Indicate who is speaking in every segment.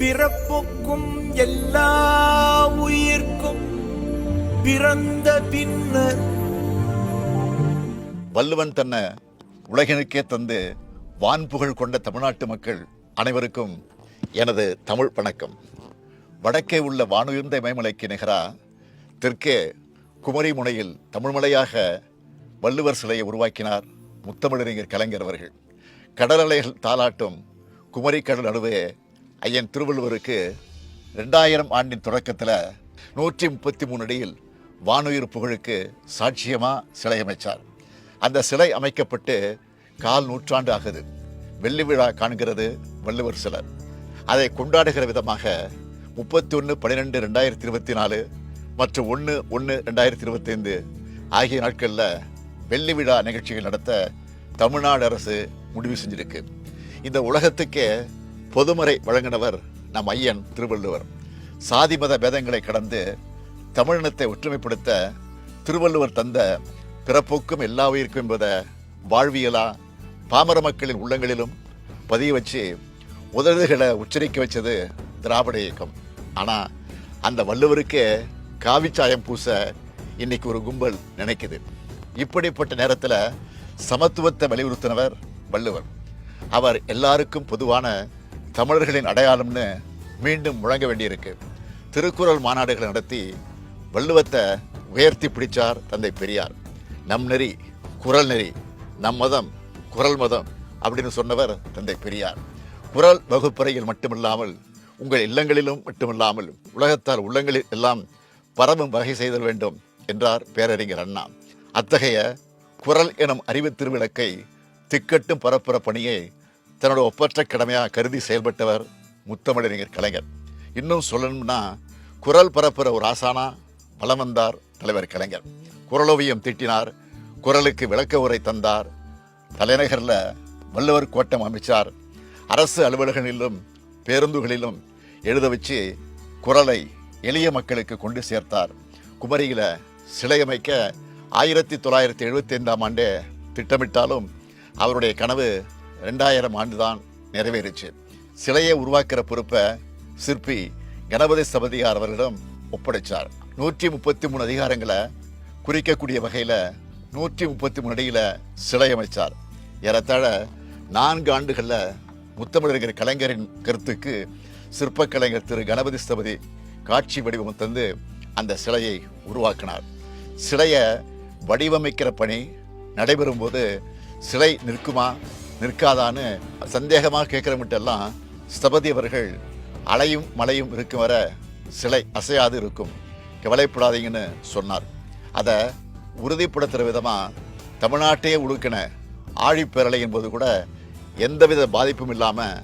Speaker 1: பிறப்புக்கும் எல்லா உயிர்க்கும் பிறந்த பின்னர்
Speaker 2: வள்ளுவன் தன்னை உலகினுக்கே தந்து வான்புகழ் கொண்ட தமிழ்நாட்டு மக்கள் அனைவருக்கும் எனது தமிழ் வணக்கம். வடக்கே உள்ள வானுயர்ந்த இமயமலைக்கு நிகரா தெற்கே குமரி முனையில் தமிழ்மலையாக வள்ளுவர் சிலையை உருவாக்கினார் முத்தமிழறிஞர் கலைஞர் அவர்கள். கடல் அலைகள் தாலாட்டும் குமரி கடல் நடுவே ஐயன் திருவள்ளுவருக்கு 2000 ஆண்டின் தொடக்கத்தில் 133 அடியில் வானுயிர் புகழுக்கு சாட்சியமாக சிலை அமைச்சார். அந்த சிலை அமைக்கப்பட்டு 1/4 நூற்றாண்டு ஆகுது. வெள்ளி விழா காண்கிறது வள்ளுவர் சிலர். அதை கொண்டாடுகிற விதமாக 31/12/2024 மற்றும் 1/1/2025 ஆகிய நாட்களில் வெள்ளி விழா நிகழ்ச்சிகள் நடத்த தமிழ்நாடு அரசு முடிவு செஞ்சிருக்கு. இந்த உலகத்துக்கே பொதுமறை வழங்கினவர் நம் ஐயன் திருவள்ளுவர். சாதி மத பேதங்களை கடந்து தமிழினத்தை ஒற்றுமைப்படுத்த திருவள்ளுவர் தந்த பிறப்புக்கும் எல்லா உயிருக்கும் என்பதை வாழ்வியலா பாமர மக்களின் உள்ளங்களிலும் பதிய வச்சு உதடுகளை உச்சரிக்க வச்சது திராவிட இயக்கம். ஆனால் அந்த வள்ளுவருக்கே காவிச்சாயம் பூச இன்னைக்கு ஒரு கும்பல் நினைக்குது. இப்படிப்பட்ட நேரத்தில் சமத்துவத்தை வலியுறுத்தினவர் வள்ளுவர். அவர் எல்லாருக்கும் பொதுவான தமிழர்களின் அடையாளம்னு மீண்டும் முழங்க வேண்டியிருக்கு. திருக்குறள் மாநாடுகளை நடத்தி வள்ளுவத்தை உயர்த்தி பிடிச்சார் தந்தை பெரியார். நம் நெறி குறள் நெறி, நம் மதம் குறள் மதம் அப்படின்னு சொன்னவர் தந்தை பெரியார். குறள் வகுப்பறையில் மட்டுமில்லாமல் உங்கள் இல்லங்களிலும் மட்டுமில்லாமல் உலகத்தார் உள்ளங்களில் எல்லாம் பரவும் வகை செய்தல் வேண்டும் என்றார் பேரறிஞர் அண்ணா. அத்தகைய குறள் எனும் அறிவு திருவிளக்கை திக்கட்டும் பரப்புற பணியை தன்னோட ஒப்பற்ற கடமையாக கருதி செயல்பட்டவர் முத்தமிழறிஞர் கலைஞர். இன்னும் சொல்லணும்னா குறள் பரப்புற ஒரு ஆசானா வலம் வந்தார் தலைவர் கலைஞர். குறளோவியம் தீட்டினார், குறளுக்கு விளக்க உரை தந்தார், தலைநகரில் வள்ளுவர் கோட்டம் அமைச்சார், அரசு அலுவலகங்களிலும் பேருந்துகளிலும் எழுத வச்சு குறளை எளிய மக்களுக்கு கொண்டு சேர்த்தார். குமரியில் சிலை அமைக்க 1975 ஆண்டே திட்டமிட்டாலும் அவருடைய கனவு 2000 ஆண்டு தான் நிறைவேறிச்சு. சிலையை உருவாக்குற பொறுப்பை சிற்பி கணபதி சபதியார் அவர்களிடம் ஒப்படைச்சார். 133 அதிகாரங்களை குறிக்கக்கூடிய வகையில் 133 அடியில் சிலை அமைச்சார். ஏறத்தாழ 4 ஆண்டுகளில் முத்தமிழறிஞர் கலைஞரின் கருத்துக்கு சிற்பக்கலைஞர் திரு கணபதி ஸ்தபதி காட்சி வடிவம் தந்து அந்த சிலையை உருவாக்கினார். சிலையை வடிவமைக்கிற பணி நடைபெறும் போது சிலை நிற்குமா நிற்காதான்னு சந்தேகமாக கேட்குற மட்டும் ஸ்தபதி அவர்கள் அலையும் மலையும் இருக்கும் வர சிலை அசையாது இருக்கும், கவலைப்படாதீங்கன்னு சொன்னார். அதை உறுதிப்படுத்துகிற விதமாக தமிழ்நாட்டையே உழுக்கின ஆழிப்பேரலை என்பது கூட எந்தவித பாதிப்பும் இல்லாமல்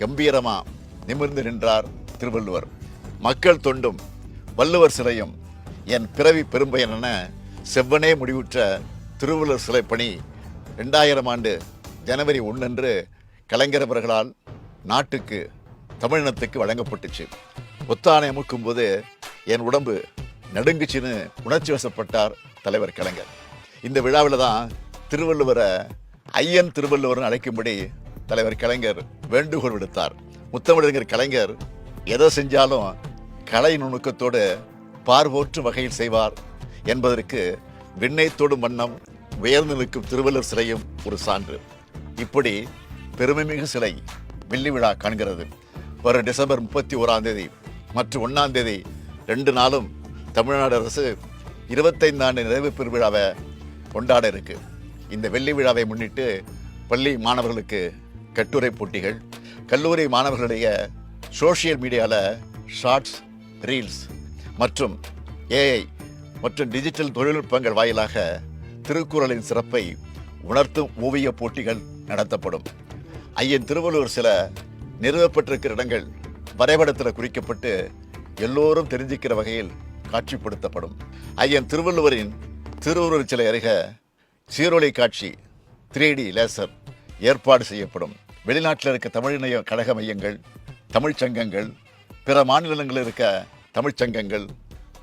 Speaker 2: கம்பீரமாக நிமிர்ந்து நின்றார் திருவள்ளுவர். மக்கள் தொண்டும் வள்ளுவர் சிலையும் என் பிறவி பெரும்பயன் என செவ்வனே முடிவுற்ற திருவள்ளுவர் சிலை பணி 2000 ஆண்டு ஜனவரி 1 கலைஞர் அவர்களால் நாட்டுக்கு தமிழினத்துக்கு வழங்கப்பட்டுச்சு. ஒத்தானை அமுக்கும் போது என் உடம்பு நடுங்குச்சின்னு உணர்ச்சி வசப்பட்டார் தலைவர் கலைஞர். இந்த விழாவில் தான் திருவள்ளுவரை ஐயன் திருவள்ளுவர்னு அழைக்கும்படி தலைவர் கலைஞர் வேண்டுகோள் விடுத்தார். முத்தமிழறிஞர் கலைஞர் எதை செஞ்சாலும் கலை நுணுக்கத்தோடு பார்வோற்று வகையில் செய்வார் என்பதற்கு விண்ணை தொடும் வண்ணம் உயர்ந்து நிற்கும் திருவள்ளுவர் சிலையும் ஒரு சான்று. இப்படி பெருமைமிகு சிலை வெள்ளி விழா காண்கிறது. வரும் டிசம்பர் 31 மற்றும் 1 2 நாளும் தமிழ்நாடு அரசு 25 ஆண்டு நிறைவு பெருவிழாவை கொண்டாட இருக்கு. இந்த வெள்ளி விழாவை முன்னிட்டு பள்ளி மாணவர்களுக்கு கட்டுரை போட்டிகள், கல்லூரி மாணவர்களுடைய சோஷியல் மீடியாவில் ஷார்ட்ஸ், ரீல்ஸ் மற்றும் ஏஐ மற்றும் டிஜிட்டல் தொழில்நுட்பங்கள் வாயிலாக திருக்குறளின் சிறப்பை உணர்த்தும் ஓவிய போட்டிகள் நடத்தப்படும். ஐயன் திருவள்ளுவர் சில நிறுவப்பட்டிருக்கிற இடங்கள் வரைபடத்தில் குறிக்கப்பட்டு எல்லோரும் தெரிஞ்சிக்கிற வகையில் காட்சிப்படுத்தப்படும். ஐயன் திருவள்ளுவரின் திருவுருவச் சிலை அருக சீரொளி காட்சி 3D லேசர் ஏற்பாடு செய்யப்படும். வெளிநாட்டில் இருக்க தமிழிணைய கழக மையங்கள், தமிழ்ச் சங்கங்கள், பிற மாநிலங்களில் இருக்க தமிழ்ச்சங்கங்கள்,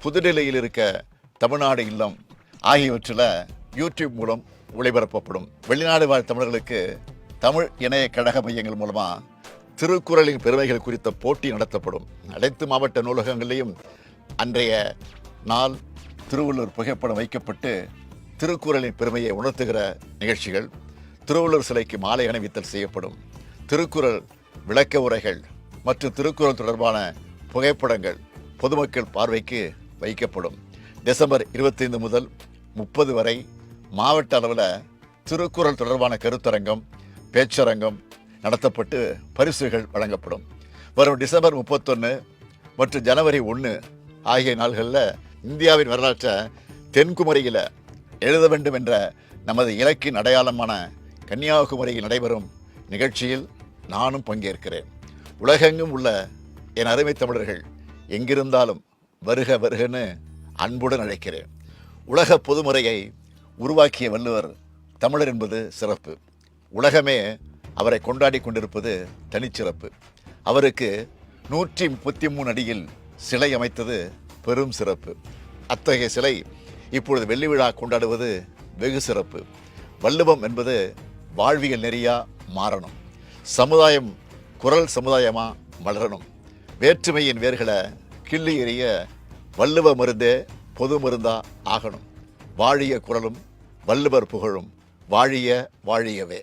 Speaker 2: புதுடெல்லியில் இருக்க தமிழ்நாடு இல்லம் ஆகியவற்றில் யூடியூப் மூலம் ஒளிபரப்பப்படும். வெளிநாடு வாழ் தமிழர்களுக்கு தமிழ் இணைய கழக மையங்கள் மூலமாக திருக்குறளின் பெருமைகள் குறித்த போட்டி நடத்தப்படும். அனைத்து மாவட்ட நூலகங்களிலும் அன்றைய நாள் திருவள்ளுவர் புகைப்படம் வைக்கப்பட்டு திருக்குறளின் பெருமையை உணர்த்துகிற நிகழ்ச்சிகள், திருவள்ளுவர் சிலைக்கு மாலை அணிவித்தல் செய்யப்படும். திருக்குறள் விளக்க உரைகள் மற்றும் திருக்குறள் தொடர்பான புகைப்படங்கள் பொதுமக்கள் பார்வைக்கு வைக்கப்படும். டிசம்பர் 25 முதல் 30 வரை மாவட்ட அளவில் திருக்குறள் தொடர்பான கருத்தரங்கம், பேச்சரங்கம் நடத்தப்பட்டு பரிசுகள் வழங்கப்படும். வரும் டிசம்பர் 31 மற்றும் ஜனவரி 1 ஆகிய நாள்களில் இந்தியாவின் வரலாற்றை தென்குமரியில் எழுத வேண்டும் என்ற நமது இலக்கின் அடையாளமான கன்னியாகுமரியில் நடைபெறும் நிகழ்ச்சியில் நானும் பங்கேற்கிறேன். உலகெங்கும் உள்ள என் அருமை தமிழர்கள் எங்கிருந்தாலும் வருக வருகன்னு அன்புடன் அழைக்கிறேன். உலக பொதுமுறையை உருவாக்கிய வள்ளுவர் தமிழர் என்பது சிறப்பு. உலகமே அவரை கொண்டாடி கொண்டிருப்பது தனிச்சிறப்பு. அவருக்கு 133 அடியில் சிலை அமைத்தது பெரும் சிறப்பு. அத்தகைய சிலை இப்பொழுது வெள்ளி விழா கொண்டாடுவது வெகு சிறப்பு. வள்ளுவம் என்பது வாழ்வியல் நெறியா மாறணும். சமுதாயம் குரல் சமுதாயமா வளரணும். வேற்றுமையின் வேர்களை கிள்ளி எறிய வள்ளுவ மருந்தே பொது மருந்தா ஆகணும். வாழிய குரலும் வள்ளுவர் புகழும் வாழிய வாழியவே.